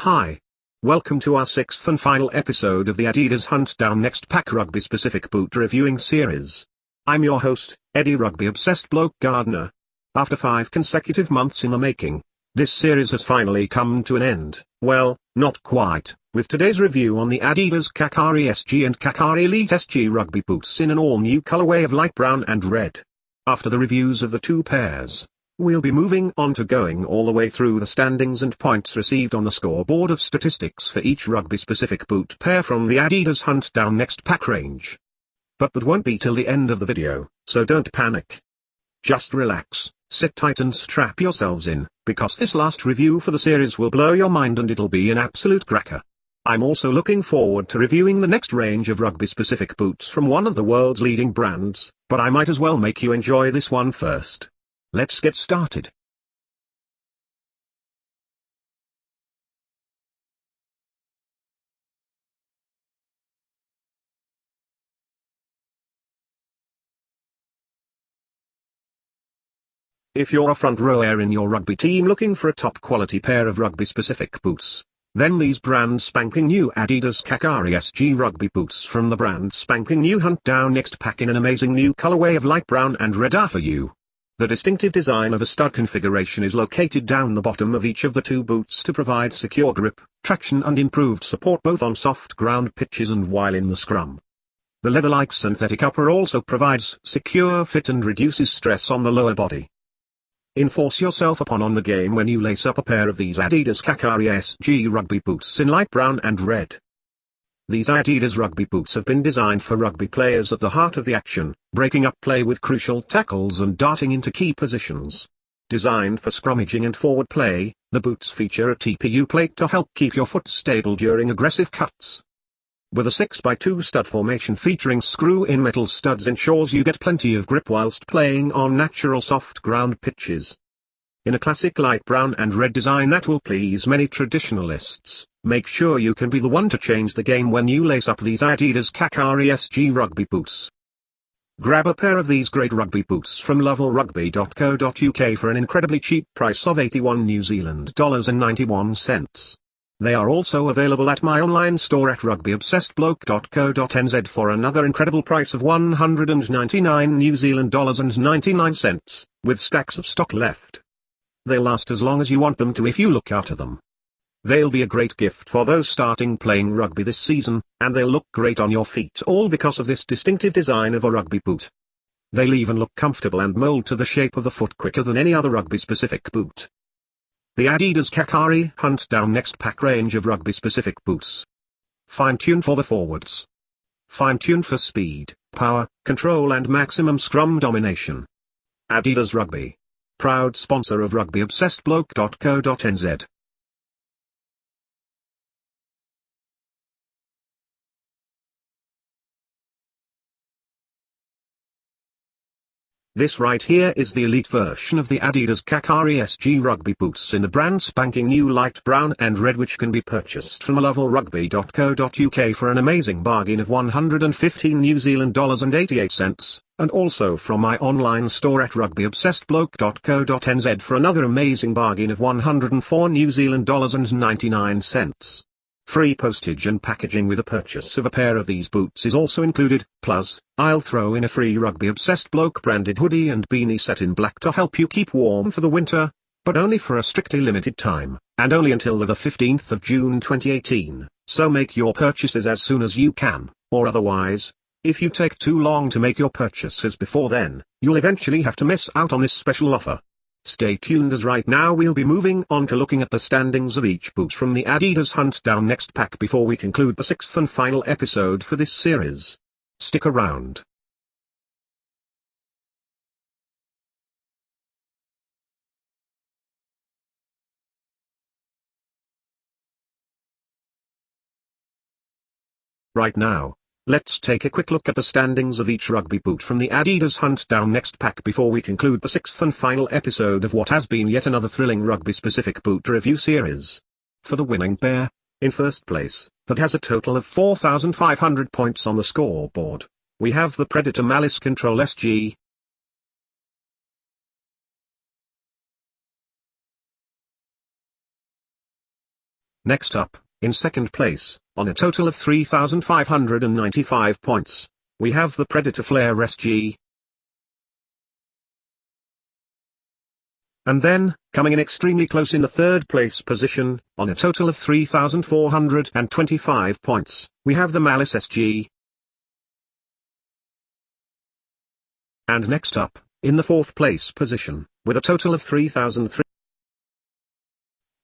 Hi. Welcome to our sixth and final episode of the Adidas Hunt Down Next Pack Rugby Specific Boot Reviewing Series. I'm your host, Eddie Rugby Obsessed Bloke Gardner. After 5 consecutive months in the making, this series has finally come to an end. Well, not quite, with today's review on the Adidas Kakari SG and Kakari Elite SG rugby boots in an all-new colorway of light brown and red. After the reviews of the two pairs, we'll be moving on to going all the way through the standings and points received on the scoreboard of statistics for each rugby-specific boot pair from the Adidas Hunt Down Next Pack range. But that won't be till the end of the video, so don't panic. Just relax, sit tight and strap yourselves in, because this last review for the series will blow your mind and it'll be an absolute cracker. I'm also looking forward to reviewing the next range of rugby-specific boots from one of the world's leading brands, but I might as well make you enjoy this one first. Let's get started. If you're a front rower in your rugby team looking for a top quality pair of rugby specific boots, then these brand spanking new Adidas Kakari SG rugby boots from the brand spanking new Hunt Down Next Pack in an amazing new colorway of light brown and red are for you. The distinctive design of a stud configuration is located down the bottom of each of the two boots to provide secure grip, traction and improved support both on soft ground pitches and while in the scrum. The leather-like synthetic upper also provides secure fit and reduces stress on the lower body. Enforce yourself on the game when you lace up a pair of these Adidas Kakari SG rugby boots in light brown and red. These Adidas rugby boots have been designed for rugby players at the heart of the action, breaking up play with crucial tackles and darting into key positions. Designed for scrummaging and forward play, the boots feature a TPU plate to help keep your foot stable during aggressive cuts. With a 6x2 stud formation featuring screw-in metal studs ensures you get plenty of grip whilst playing on natural soft ground pitches. In a classic light brown and red design that will please many traditionalists, make sure you can be the one to change the game when you lace up these Adidas Kakari SG rugby boots. Grab a pair of these great rugby boots from lovelrugby.co.uk for an incredibly cheap price of $81 New Zealand dollars and 91 cents. They are also available at my online store at RugbyObsessedBloke.co.nz for another incredible price of $199 New Zealand dollars and 99 cents, with stacks of stock left. They'll last as long as you want them to if you look after them. They'll be a great gift for those starting playing rugby this season, and they'll look great on your feet all because of this distinctive design of a rugby boot. They'll even look comfortable and mold to the shape of the foot quicker than any other rugby-specific boot. The Adidas Kakari Hunt Down Next Pack range of rugby-specific boots. Fine-tune for the forwards. Fine-tune for speed, power, control and maximum scrum domination. Adidas Rugby. Proud sponsor of RugbyObsessedBloke.co.nz. This right here is the elite version of the Adidas Kakari SG rugby boots in the brand spanking new light brown and red, which can be purchased from lovelrugby.co.uk for an amazing bargain of $115 New Zealand dollars and 88 cents, and also from my online store at RugbyObsessedBloke.co.nz for another amazing bargain of $104 New Zealand dollars and 99 cents. Free postage and packaging with a purchase of a pair of these boots is also included, plus, I'll throw in a free Rugby Obsessed Bloke branded hoodie and beanie set in black to help you keep warm for the winter, but only for a strictly limited time, and only until the 15th of June 2018, so make your purchases as soon as you can, or otherwise, if you take too long to make your purchases before then, you'll eventually have to miss out on this special offer. Stay tuned as right now we'll be moving on to looking at the standings of each boot from the Adidas Hunt Down Next Pack before we conclude the sixth and final episode for this series. Stick around. Right now, let's take a quick look at the standings of each rugby boot from the Adidas Hunt Down Next Pack before we conclude the sixth and final episode of what has been yet another thrilling rugby-specific boot review series. For the winning pair, in first place, that has a total of 4,500 points on the scoreboard, we have the Predator Malice Control SG. Next up, in second place, on a total of 3,595 points, we have the Predator Flare SG. And then, coming in extremely close in the third place position, on a total of 3,425 points, we have the Malice SG. And next up, in the fourth place position, with a total of 3,003.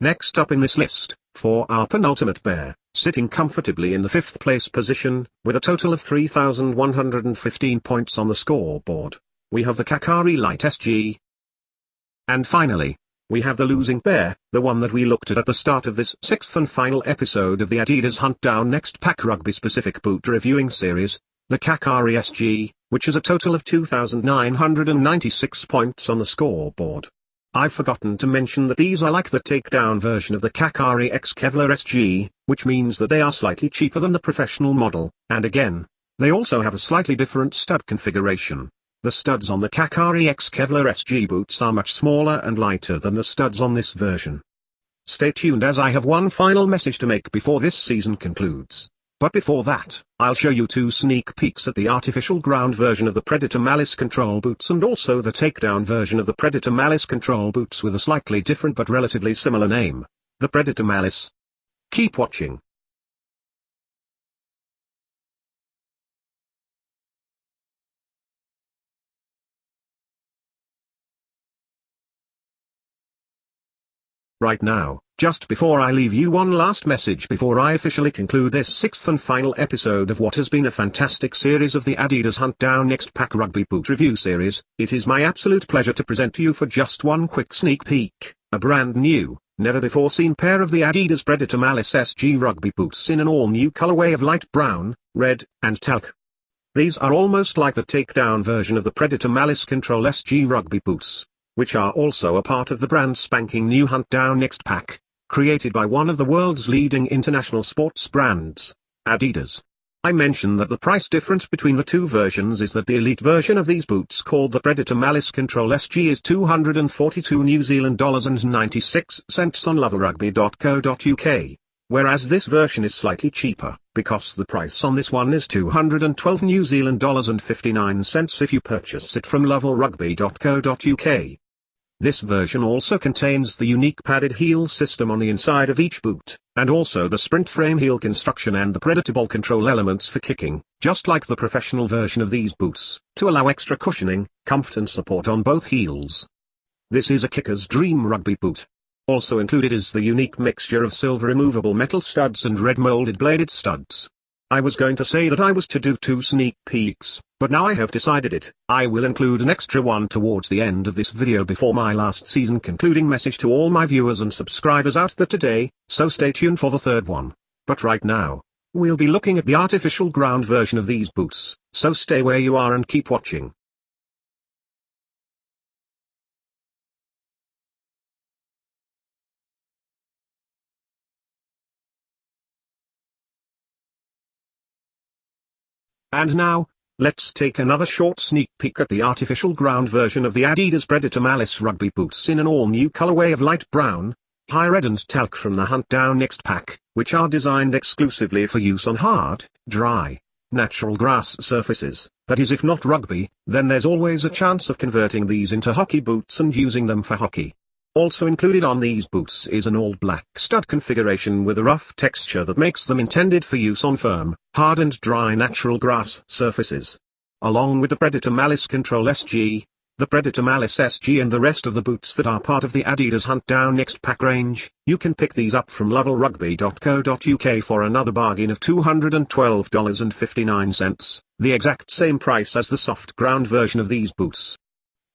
Next up in this list, for our penultimate pair, sitting comfortably in the fifth place position, with a total of 3,115 points on the scoreboard, we have the Kakari Light SG. And finally, we have the losing pair, the one that we looked at the start of this sixth and final episode of the Adidas Hunt Down Next Pack Rugby Specific Boot Reviewing Series, the Kakari SG, which is a total of 2,996 points on the scoreboard. I've forgotten to mention that these are like the takedown version of the Kakari X Kevlar SG, which means that they are slightly cheaper than the professional model, and again, they also have a slightly different stud configuration. The studs on the Kakari X Kevlar SG boots are much smaller and lighter than the studs on this version. Stay tuned as I have one final message to make before this season concludes. But before that, I'll show you two sneak peeks at the artificial ground version of the Predator Malice control boots and also the takedown version of the Predator Malice control boots with a slightly different but relatively similar name, the Predator Malice. Keep watching. Right now, just before I leave you one last message before I officially conclude this sixth and final episode of what has been a fantastic series of the Adidas Hunt Down Next Pack Rugby Boot Review Series, it is my absolute pleasure to present to you for just one quick sneak peek, a brand new, never-before-seen pair of the Adidas Predator Malice SG Rugby Boots in an all-new colorway of light brown, red, and talc. These are almost like the takedown version of the Predator Malice Control SG Rugby Boots, which are also a part of the brand spanking new Hunt Down Next Pack, created by one of the world's leading international sports brands, Adidas. I mentioned that the price difference between the two versions is that the elite version of these boots called the Predator Malice Control SG is $242 New Zealand dollars and 96 cents on levelrugby.co.uk, whereas this version is slightly cheaper, because the price on this one is $212 New Zealand dollars and 59 cents if you purchase it from levelrugby.co.uk. This version also contains the unique padded heel system on the inside of each boot, and also the sprint frame heel construction and the Predator ball control elements for kicking, just like the professional version of these boots, to allow extra cushioning, comfort and support on both heels. This is a kicker's dream rugby boot. Also included is the unique mixture of silver removable metal studs and red molded bladed studs. I was going to say that I was to do two sneak peeks, but now I have decided it. I will include an extra one towards the end of this video before my last season concluding message to all my viewers and subscribers out there today, so stay tuned for the third one. But right now, we'll be looking at the artificial ground version of these boots, so stay where you are and keep watching. And now, let's take another short sneak peek at the artificial ground version of the Adidas Predator Malice rugby boots in an all-new colorway of light brown, high red and talc from the Hunt Down Next Pack, which are designed exclusively for use on hard, dry, natural grass surfaces. That is, if not rugby, then there's always a chance of converting these into hockey boots and using them for hockey. Also included on these boots is an all-black stud configuration with a rough texture that makes them intended for use on firm, hard and dry natural grass surfaces. Along with the Predator Malice Control SG, the Predator Malice SG and the rest of the boots that are part of the Adidas Hunt Down Next Pack range, you can pick these up from levelrugby.co.uk for another bargain of $212.59, the exact same price as the soft ground version of these boots.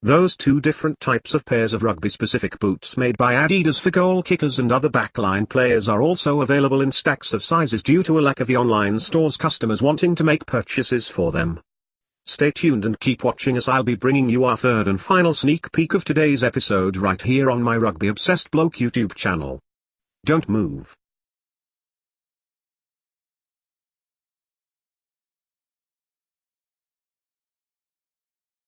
Those two different types of pairs of rugby-specific boots made by Adidas for goal kickers and other backline players are also available in stacks of sizes due to a lack of the online store's customers wanting to make purchases for them. Stay tuned and keep watching as I'll be bringing you our third and final sneak peek of today's episode right here on my Rugby Obsessed Bloke YouTube channel. Don't move.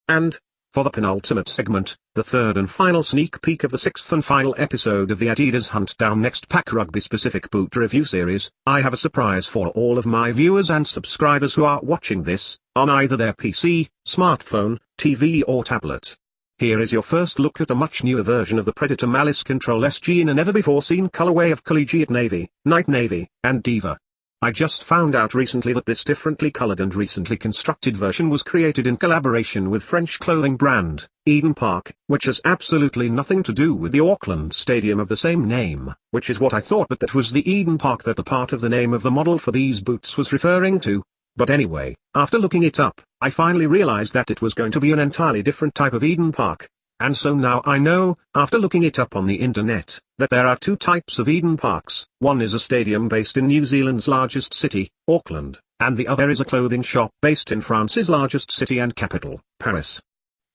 And, For the penultimate segment, the third and final sneak peek of the sixth and final episode of the Adidas Hunt Down Next Pack Rugby-specific boot review series, I have a surprise for all of my viewers and subscribers who are watching this, on either their PC, smartphone, TV or tablet. Here is your first look at a much newer version of the Predator Malice Control SG in a never-before-seen colorway of Collegiate Navy, Night Navy, and Diva. I just found out recently that this differently colored and recently constructed version was created in collaboration with French clothing brand, Eden Park, which has absolutely nothing to do with the Auckland stadium of the same name, which is what I thought that was the Eden Park that the part of the name of the model for these boots was referring to. But anyway, after looking it up, I finally realized that it was going to be an entirely different type of Eden Park. And so now I know, after looking it up on the internet, that there are two types of Eden Parks. One is a stadium based in New Zealand's largest city, Auckland, and the other is a clothing shop based in France's largest city and capital, Paris.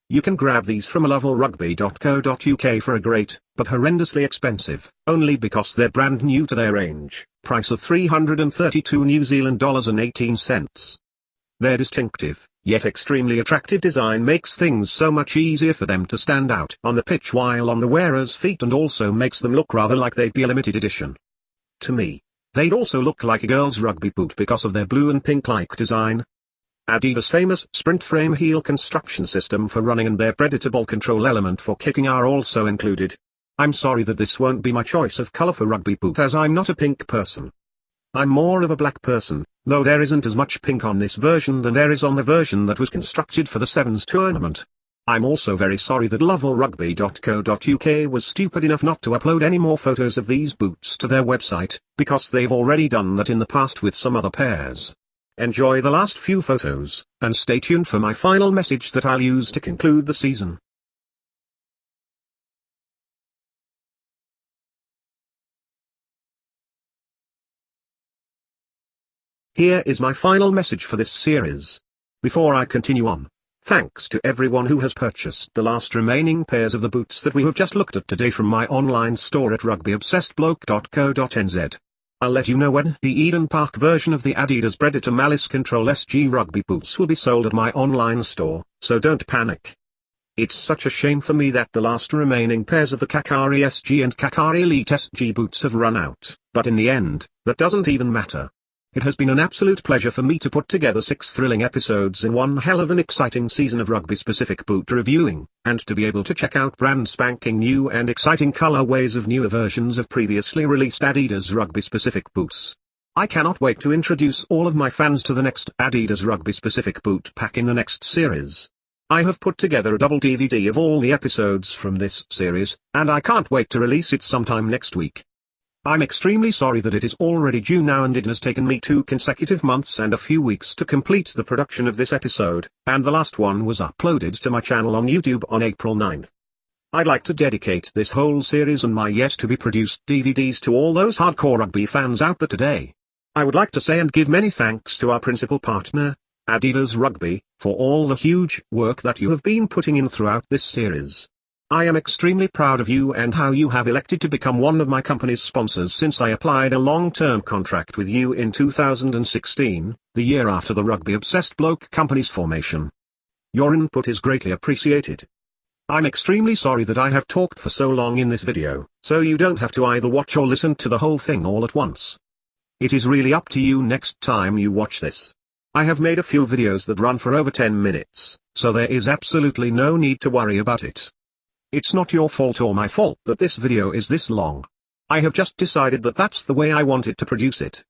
You can grab these from lovelrugby.co.uk for a great, but horrendously expensive, only because they're brand new to their range, price of $332 New Zealand dollars and 18 cents. Their distinctive, yet extremely attractive design makes things so much easier for them to stand out on the pitch while on the wearer's feet and also makes them look rather like they'd be a limited edition. To me, they'd also look like a girl's rugby boot because of their blue and pink-like design. Adidas' famous sprint frame heel construction system for running and their Predator ball control element for kicking are also included. I'm sorry that this won't be my choice of color for rugby boot as I'm not a pink person. I'm more of a black person, though there isn't as much pink on this version than there is on the version that was constructed for the Sevens tournament. I'm also very sorry that lovelrugby.co.uk was stupid enough not to upload any more photos of these boots to their website, because they've already done that in the past with some other pairs. Enjoy the last few photos, and stay tuned for my final message that I'll use to conclude the season. Here is my final message for this series. Before I continue on, thanks to everyone who has purchased the last remaining pairs of the boots that we have just looked at today from my online store at RugbyObsessedBloke.co.nz. I'll let you know when the Eden Park version of the Adidas Predator Malice Control SG rugby boots will be sold at my online store, so don't panic. It's such a shame for me that the last remaining pairs of the Kakari SG and Kakari Elite SG boots have run out, but in the end, that doesn't even matter. It has been an absolute pleasure for me to put together 6 thrilling episodes in one hell of an exciting season of rugby-specific boot reviewing, and to be able to check out brand spanking new and exciting colorways of newer versions of previously released Adidas rugby-specific boots. I cannot wait to introduce all of my fans to the next Adidas rugby-specific boot pack in the next series. I have put together a double DVD of all the episodes from this series, and I can't wait to release it sometime next week. I'm extremely sorry that it is already due now and it has taken me 2 consecutive months and a few weeks to complete the production of this episode, and the last one was uploaded to my channel on YouTube on April 9th. I'd like to dedicate this whole series and my yet-to-be-produced DVDs to all those hardcore rugby fans out there today. I would like to say and give many thanks to our principal partner, Adidas Rugby, for all the huge work that you have been putting in throughout this series. I am extremely proud of you and how you have elected to become one of my company's sponsors since I applied a long-term contract with you in 2016, the year after the Rugby Obsessed Bloke company's formation. Your input is greatly appreciated. I'm extremely sorry that I have talked for so long in this video, so you don't have to either watch or listen to the whole thing all at once. It is really up to you next time you watch this. I have made a few videos that run for over 10 minutes, so there is absolutely no need to worry about it. It's not your fault or my fault that this video is this long. I have just decided that that's the way I wanted to produce it.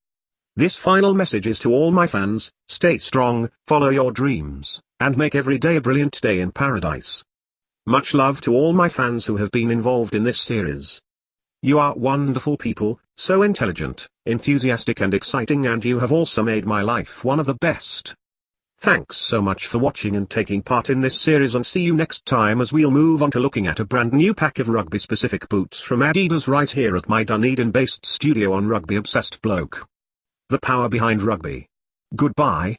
This final message is to all my fans: stay strong, follow your dreams, and make every day a brilliant day in paradise. Much love to all my fans who have been involved in this series. You are wonderful people, so intelligent, enthusiastic and exciting, and you have also made my life one of the best. Thanks so much for watching and taking part in this series, and see you next time as we'll move on to looking at a brand new pack of rugby-specific boots from Adidas right here at my Dunedin-based studio on Rugby Obsessed Bloke. The power behind rugby. Goodbye.